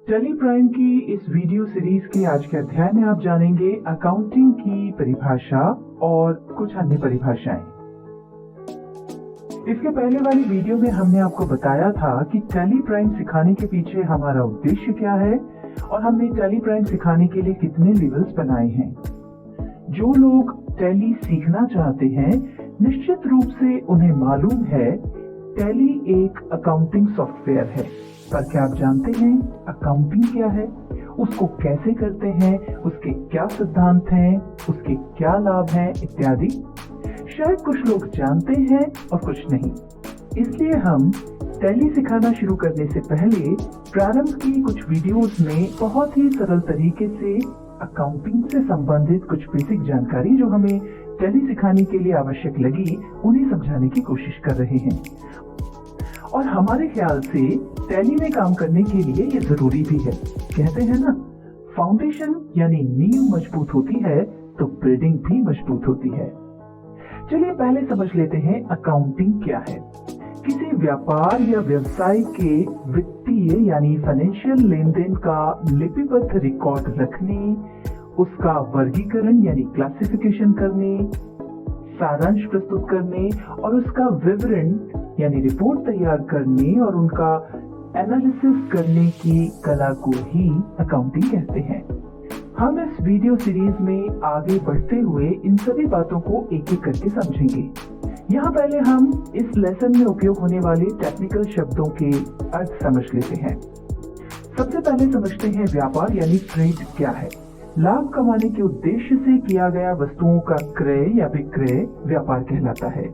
Tally Prime की इस video series के आज के अध्याय में आप जानेंगे अकाउंटिंग की परिभाषा और कुछ अन्य परिभाषाएं। इसके पहले वाली वीडियो में हमने आपको बताया था कि टेली प्राइम सिखाने के पीछे हमारा उद्देश्य क्या है और हमने टेली प्राइम सिखाने के लिए कितने लेवल्स बनाए हैं। जो लोग टेली सीखना चाहते हैं, निश्चित रूप से उन्हें मालूम है टेली एक अकाउंटिंग सॉफ्टवेयर है, पर क्या आप जानते हैं अकाउंटिंग क्या है, उसको कैसे करते हैं, उसके क्या सिद्धांत हैं, उसके क्या लाभ हैं इत्यादि। शायद कुछ लोग जानते हैं और कुछ नहीं। इसलिए हम टेली सिखाना शुरू करने से पहले प्रारंभ की कुछ वीडियोस में बहुत ही सरल तरीके से अकाउंटिंग से संबंधित कुछ बेसिक जानकारी जो हमें टेली सिखाने के लिए आवश्यक लगी, उन्हें समझाने की कोशिश कर रहे हैं। और हमारे ख्याल से टेली में काम करने के लिए ये जरूरी भी है। कहते हैं ना, फाउंडेशन यानी नींव मजबूत होती है तो बिल्डिंग भी मजबूत होती है। चलिए पहले समझ लेते हैं अकाउंटिंग क्या है। किसी व्यापार या व्यवसाय के वित्तीय यानी फाइनेंशियल लेन देन का लिपिबद्ध रिकॉर्ड रखने, उसका वर्गीकरण यानी क्लासिफिकेशन करने, सारांश प्रस्तुत करने और उसका विवरण यानी रिपोर्ट तैयार करने और उनका एनालिसिस करने की कला को ही अकाउंटिंग कहते हैं। हम इस वीडियो सीरीज में आगे बढ़ते हुए इन सभी बातों को एक एक करके समझेंगे। यहाँ पहले हम इस लेसन में उपयोग होने वाले टेक्निकल शब्दों के अर्थ समझ लेते हैं। सबसे पहले समझते हैं व्यापार यानी ट्रेड क्या है। लाभ कमाने के उद्देश्य से किया गया वस्तुओं का क्रय या विक्रय व्यापार कहलाता है।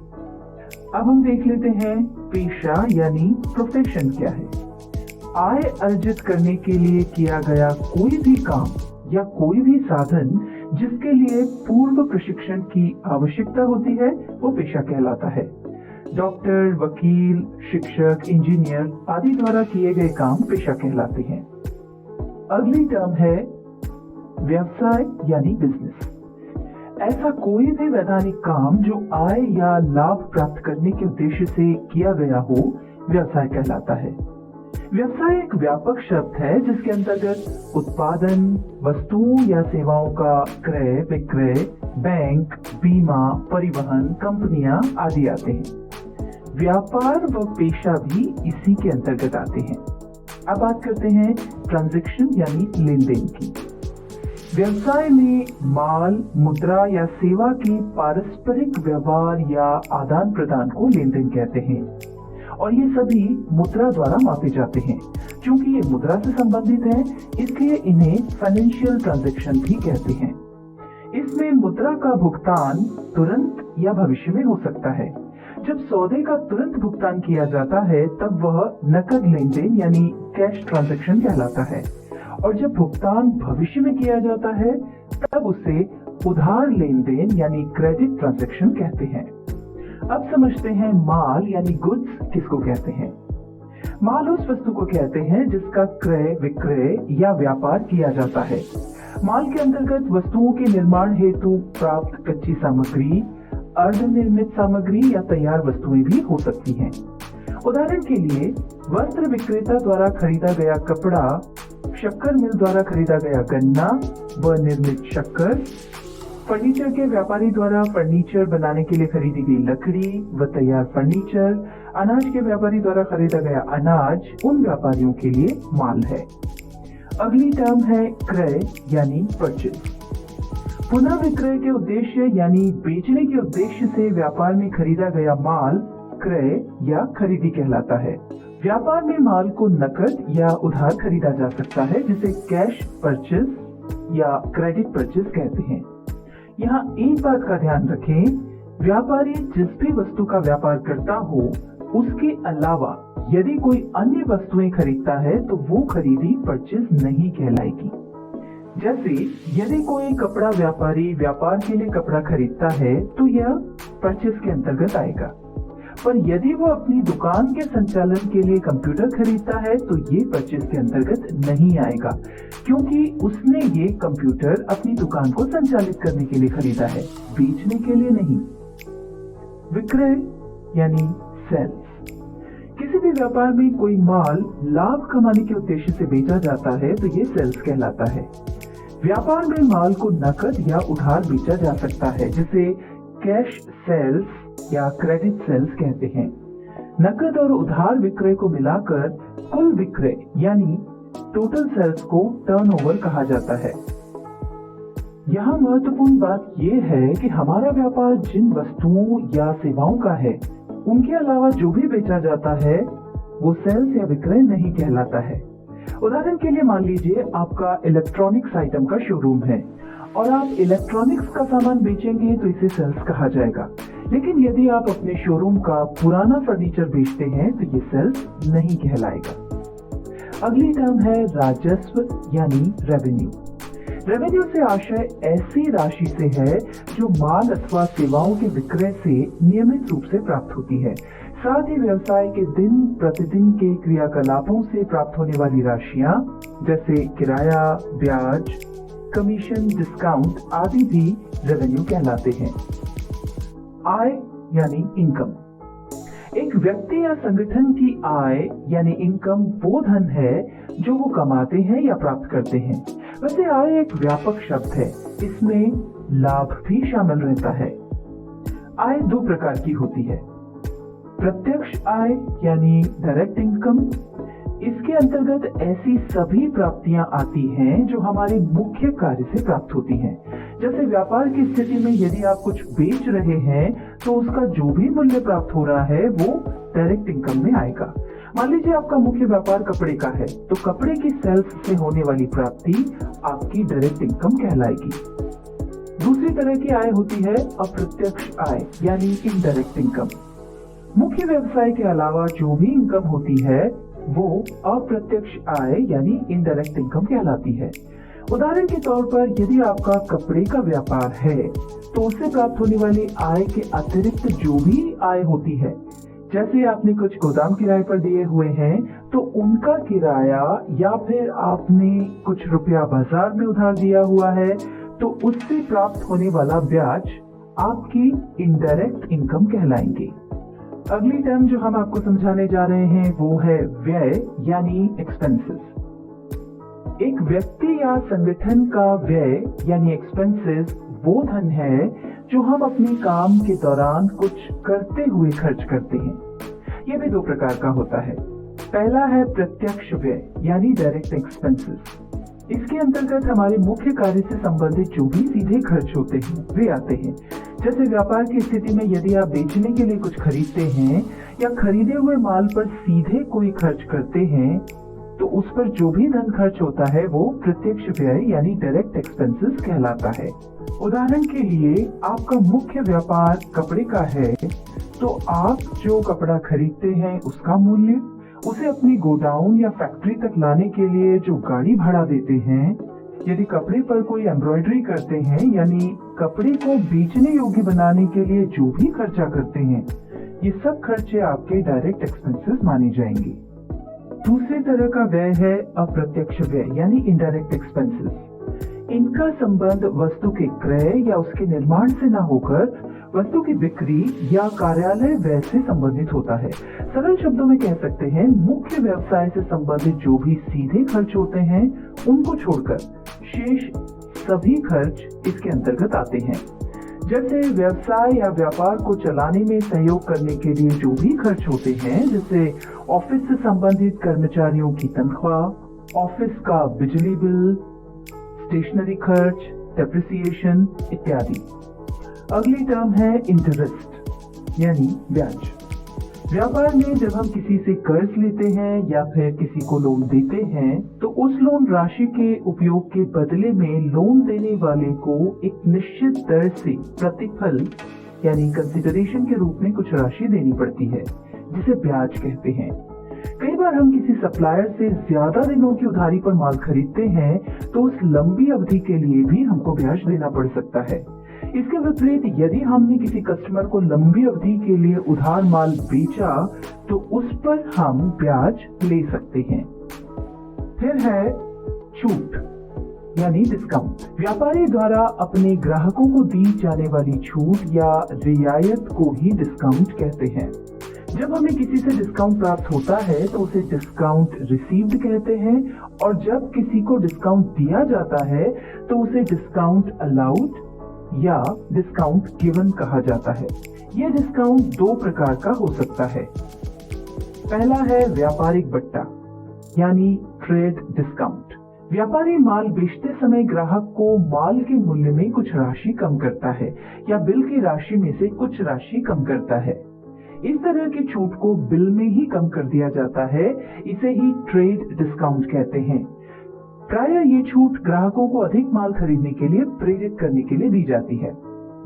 अब हम देख लेते हैं पेशा यानी प्रोफेशन क्या है। आय अर्जित करने के लिए किया गया कोई भी काम या कोई भी साधन जिसके लिए पूर्व प्रशिक्षण की आवश्यकता होती है, वो पेशा कहलाता है। डॉक्टर, वकील, शिक्षक, इंजीनियर आदि द्वारा किए गए काम पेशा कहलाते हैं। अगली टर्म है व्यवसाय यानी बिजनेस। ऐसा कोई भी वैधानिक काम जो आय या लाभ प्राप्त करने के उद्देश्य से किया गया हो, व्यवसाय कहलाता है। व्यवसाय एक व्यापक शब्द है जिसके अंतर्गत उत्पादन, वस्तुओं या सेवाओं का क्रय विक्रय, बैंक, बीमा, परिवहन, कंपनियां आदि आते हैं। व्यापार व पेशा भी इसी के अंतर्गत आते हैं। अब बात करते हैं ट्रांजैक्शन यानी लेन देन की। व्यवसाय में माल, मुद्रा या सेवा के पारस्परिक व्यवहार या आदान प्रदान को लेन देन कहते हैं और ये सभी मुद्रा द्वारा मापे जाते हैं। क्योंकि ये मुद्रा से संबंधित है, इसलिए इन्हें फाइनेंशियल ट्रांजैक्शन भी कहते हैं। इसमें मुद्रा का भुगतान तुरंत या भविष्य में हो सकता है। जब सौदे का तुरंत भुगतान किया जाता है तब वह नकद लेन देन यानी कैश ट्रांजैक्शन कहलाता है, और जब भुगतान भविष्य में किया जाता है तब उसे उधार लेन देन यानी क्रेडिट ट्रांजैक्शन कहते हैं। अब समझते हैं माल यानी गुड्स किसको कहते हैं। माल उस वस्तु को कहते हैं जिसका क्रय विक्रय या व्यापार किया जाता है। माल के अंतर्गत वस्तुओं के निर्माण हेतु प्राप्त कच्ची सामग्री, अर्धनिर्मित सामग्री या तैयार वस्तुएं भी हो सकती हैं। उदाहरण के लिए वस्त्र विक्रेता द्वारा खरीदा गया कपड़ा, शक्कर मिल द्वारा खरीदा गया गन्ना व निर्मित शक्कर, फर्नीचर के व्यापारी द्वारा फर्नीचर बनाने के लिए खरीदी गई लकड़ी व तैयार फर्नीचर, अनाज के व्यापारी द्वारा खरीदा गया अनाज उन व्यापारियों के लिए माल है। अगली टर्म है क्रय यानी परचेज। पुनः विक्रय के उद्देश्य यानी बेचने के उद्देश्य से व्यापार में खरीदा गया माल क्रय या खरीदी कहलाता है। व्यापार में माल को नकद या उधार खरीदा जा सकता है, जिसे कैश परचेज या क्रेडिट परचेज कहते हैं। यहाँ एक बात का ध्यान रखें, व्यापारी जिस भी वस्तु का व्यापार करता हो उसके अलावा यदि कोई अन्य वस्तुएं खरीदता है तो वो खरीदी परचेज नहीं कहलाएगी। जैसे यदि कोई कपड़ा व्यापारी व्यापार के लिए कपड़ा खरीदता है तो यह परचेज के अंतर्गत आएगा, पर यदि वो अपनी दुकान के संचालन के लिए कंप्यूटर खरीदता है तो ये परचेज के अंतर्गत नहीं आएगा, क्योंकि उसने ये कंप्यूटर अपनी दुकान को संचालित करने के लिए खरीदा है, बेचने के लिए नहीं। विक्रय यानी सेल्स। किसी भी व्यापार में कोई माल लाभ कमाने के उद्देश्य से बेचा जाता है तो ये सेल्स कहलाता है। व्यापार में माल को नकद या उधार बेचा जा सकता है, जिसे कैश सेल्स या क्रेडिट सेल्स कहते हैं। नकद और उधार विक्रय को मिलाकर कुल विक्रय यानी टोटल सेल्स को टर्नओवर कहा जाता है। यहाँ महत्वपूर्ण बात यह है कि हमारा व्यापार जिन वस्तुओं या सेवाओं का है, उनके अलावा जो भी बेचा जाता है वो सेल्स या विक्रय नहीं कहलाता है। उदाहरण के लिए मान लीजिए आपका इलेक्ट्रॉनिक्स आइटम का शोरूम है और आप इलेक्ट्रॉनिक्स का सामान बेचेंगे तो इसे सेल्स कहा जाएगा। लेकिन यदि आप अपने शोरूम का पुराना फर्नीचर बेचते हैं तो ये सेल्स नहीं कहलाएगा। अगली टर्म है राजस्व यानी रेवेन्यू। रेवेन्यू से आशय ऐसी राशि से है जो माल अथवा सेवाओं के विक्रय से नियमित रूप से प्राप्त होती है। साथ ही व्यवसाय के दिन प्रतिदिन के क्रियाकलापों से प्राप्त होने वाली राशियां जैसे किराया, ब्याज, कमीशन, डिस्काउंट आदि भी रेवेन्यू कहलाते हैं। आय यानी इनकम। एक व्यक्ति या संगठन की आय यानी इनकम वो धन है जो वो कमाते हैं या प्राप्त करते हैं। वैसे आय एक व्यापक शब्द है, इसमें लाभ भी शामिल रहता है। आय दो प्रकार की होती है। प्रत्यक्ष आय यानी डायरेक्ट इनकम। इसके अंतर्गत ऐसी सभी प्राप्तियां आती हैं जो हमारे मुख्य कार्य से प्राप्त होती हैं। जैसे व्यापार की स्थिति में यदि आप कुछ बेच रहे हैं तो उसका जो भी मूल्य प्राप्त हो रहा है वो डायरेक्ट इनकम में आएगा। मान लीजिए आपका मुख्य व्यापार कपड़े का है तो कपड़े की सेल्स से होने वाली प्राप्ति आपकी डायरेक्ट इनकम कहलाएगी। दूसरी तरह की आय होती है अप्रत्यक्ष आय यानी इनडायरेक्ट इनकम। मुख्य व्यवसाय के अलावा जो भी इनकम होती है वो अप्रत्यक्ष आय यानी इनडायरेक्ट इनकम कहलाती है। उदाहरण के तौर पर यदि आपका कपड़े का व्यापार है तो उससे प्राप्त होने वाली आय के अतिरिक्त जो भी आय होती है, जैसे आपने कुछ गोदाम किराए पर दिए हुए हैं तो उनका किराया, या फिर आपने कुछ रुपया बाजार में उधार दिया हुआ है तो उससे प्राप्त होने वाला ब्याज आपकी इनडायरेक्ट इनकम कहलाएंगे। अगली टर्म जो हम आपको समझाने जा रहे हैं वो है व्यय यानी एक्सपेंसेस। एक व्यक्ति या संगठन का व्यय यानी एक्सपेंसेस वो धन है जो हम अपने काम के दौरान कुछ करते हुए खर्च करते हैं। यह भी दो प्रकार का होता है। पहला है प्रत्यक्ष व्यय यानी डायरेक्ट एक्सपेंसेस। इसके अंतर्गत हमारे मुख्य कार्य से संबंधित जो भी सीधे खर्च होते हैं वे आते हैं। जैसे व्यापार की स्थिति में यदि आप बेचने के लिए कुछ खरीदते हैं या खरीदे हुए माल पर सीधे कोई खर्च करते हैं तो उस पर जो भी धन खर्च होता है वो प्रत्यक्ष व्यय यानी डायरेक्ट एक्सपेंसेस कहलाता है। उदाहरण के लिए आपका मुख्य व्यापार कपड़े का है तो आप जो कपड़ा खरीदते हैं उसका मूल्य, उसे अपनी गोडाउन या फैक्ट्री तक लाने के लिए जो गाड़ी भाड़ा देते हैं, यदि कपड़े पर कोई एम्ब्रॉयडरी करते हैं यानी कपड़े को बेचने योग्य बनाने के लिए जो भी खर्चा करते हैं, ये सब खर्चे आपके डायरेक्ट एक्सपेंसेस माने जाएंगे। दूसरी तरह का व्यय है अप्रत्यक्ष व्यय यानी इनडायरेक्ट एक्सपेंसेस। इनका संबंध वस्तु के क्रय या उसके निर्माण से न होकर वस्तु की बिक्री या कार्यालय व्यय से संबंधित होता है। सरल शब्दों में कह सकते हैं मुख्य व्यवसाय से संबंधित जो भी सीधे खर्च होते हैं उनको छोड़कर शेष सभी खर्च इसके अंतर्गत आते हैं। जैसे व्यवसाय या व्यापार को चलाने में सहयोग करने के लिए जो भी खर्च होते हैं, जैसे ऑफिस से संबंधित कर्मचारियों की तनख्वाह, ऑफिस का बिजली बिल, स्टेशनरी खर्च, डेप्रिसिएशन इत्यादि। अगली टर्म है इंटरेस्ट यानी ब्याज। व्यापार में जब हम किसी से कर्ज लेते हैं या फिर किसी को लोन देते हैं तो उस लोन राशि के उपयोग के बदले में लोन देने वाले को एक निश्चित दर से प्रतिफल यानी कंसिडरेशन के रूप में कुछ राशि देनी पड़ती है, जिसे ब्याज कहते हैं। कई बार हम किसी सप्लायर से ज्यादा दिनों की उधारी पर माल खरीदते हैं तो उस लंबी अवधि के लिए भी हमको ब्याज देना पड़ सकता है। इसके विपरीत यदि हमने किसी कस्टमर को लंबी अवधि के लिए उधार माल बेचा तो उस पर हम ब्याज ले सकते हैं। फिर है छूट यानी डिस्काउंट। व्यापारी द्वारा अपने ग्राहकों को दी जाने वाली छूट या रियायत को ही डिस्काउंट कहते हैं। जब हमें किसी से डिस्काउंट प्राप्त होता है तो उसे डिस्काउंट रिसीव्ड कहते हैं, और जब किसी को डिस्काउंट दिया जाता है तो उसे डिस्काउंट अलाउड या डिस्काउंट गिवन कहा जाता है। यह डिस्काउंट दो प्रकार का हो सकता है। पहला है व्यापारिक बट्टा यानी ट्रेड डिस्काउंट। व्यापारी माल बेचते समय ग्राहक को माल के मूल्य में कुछ राशि कम करता है या बिल की राशि में से कुछ राशि कम करता है। इस तरह की छूट को बिल में ही कम कर दिया जाता है, इसे ही ट्रेड डिस्काउंट कहते हैं। प्रायः ये छूट ग्राहकों को अधिक माल खरीदने के लिए प्रेरित करने के लिए दी जाती है।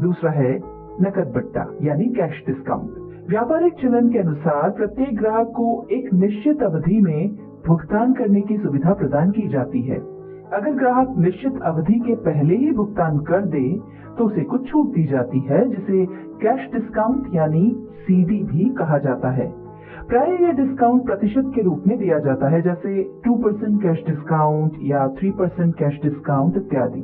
दूसरा है नकद बट्टा यानी कैश डिस्काउंट। व्यापारिक चलन के अनुसार प्रत्येक ग्राहक को एक निश्चित अवधि में भुगतान करने की सुविधा प्रदान की जाती है। अगर ग्राहक निश्चित अवधि के पहले ही भुगतान कर दे तो उसे कुछ छूट दी जाती है, जिसे कैश डिस्काउंट यानी सीडी भी कहा जाता है। प्रायः यह डिस्काउंट प्रतिशत के रूप में दिया जाता है, जैसे 2% कैश डिस्काउंट या 3% कैश डिस्काउंट इत्यादि।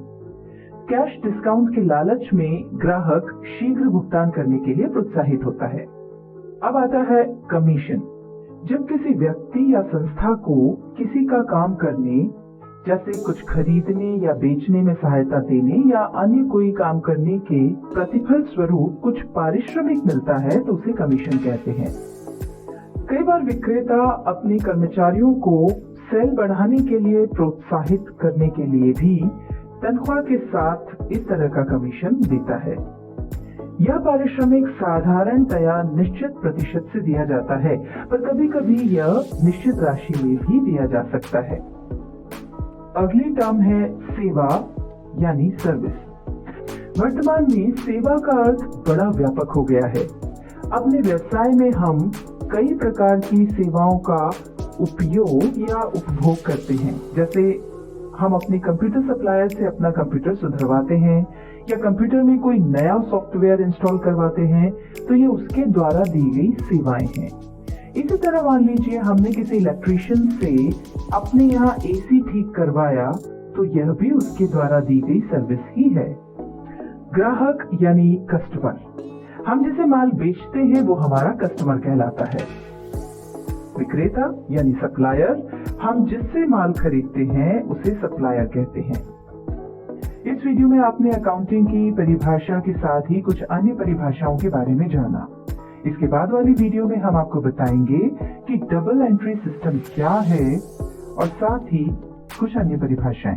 कैश डिस्काउंट के लालच में ग्राहक शीघ्र भुगतान करने के लिए प्रोत्साहित होता है। अब आता है कमीशन। जब किसी व्यक्ति या संस्था को किसी का काम करने, जैसे कुछ खरीदने या बेचने में सहायता देने या अन्य कोई काम करने के प्रतिफल स्वरूप कुछ पारिश्रमिक मिलता है तो उसे कमीशन कहते हैं। कई बार विक्रेता अपने कर्मचारियों को सेल बढ़ाने के लिए प्रोत्साहित करने के लिए भी तनख्वाह के साथ इस तरह का कमीशन देता है। यह पारिश्रमिक साधारणतया निश्चित प्रतिशत से दिया जाता है, पर कभी कभी यह निश्चित राशि में भी दिया जा सकता है। अगली टर्म है सेवा यानी सर्विस। वर्तमान में सेवा का अर्थ बड़ा व्यापक हो गया है। अपने व्यवसाय में हम कई प्रकार की सेवाओं का उपयोग या उपभोग करते हैं, जैसे हम अपने कंप्यूटर सप्लायर से अपना कंप्यूटर सुधरवाते हैं या कंप्यूटर में कोई नया सॉफ्टवेयर इंस्टॉल करवाते हैं, तो ये उसके द्वारा दी गई सेवाएं हैं। इसी तरह मान लीजिए हमने किसी इलेक्ट्रीशियन से अपने यहाँ एसी ठीक करवाया, तो यह भी उसके द्वारा दी गई सर्विस ही है। ग्राहक यानी कस्टमर, हम जिसे माल बेचते हैं वो हमारा कस्टमर कहलाता है। विक्रेता यानी सप्लायर, हम जिससे माल खरीदते हैं उसे सप्लायर कहते हैं। इस वीडियो में आपने अकाउंटिंग की परिभाषा के साथ ही कुछ अन्य परिभाषाओं के बारे में जाना। इसके बाद वाली वीडियो में हम आपको बताएंगे कि डबल एंट्री सिस्टम क्या है और साथ ही कुछ अन्य परिभाषाएं।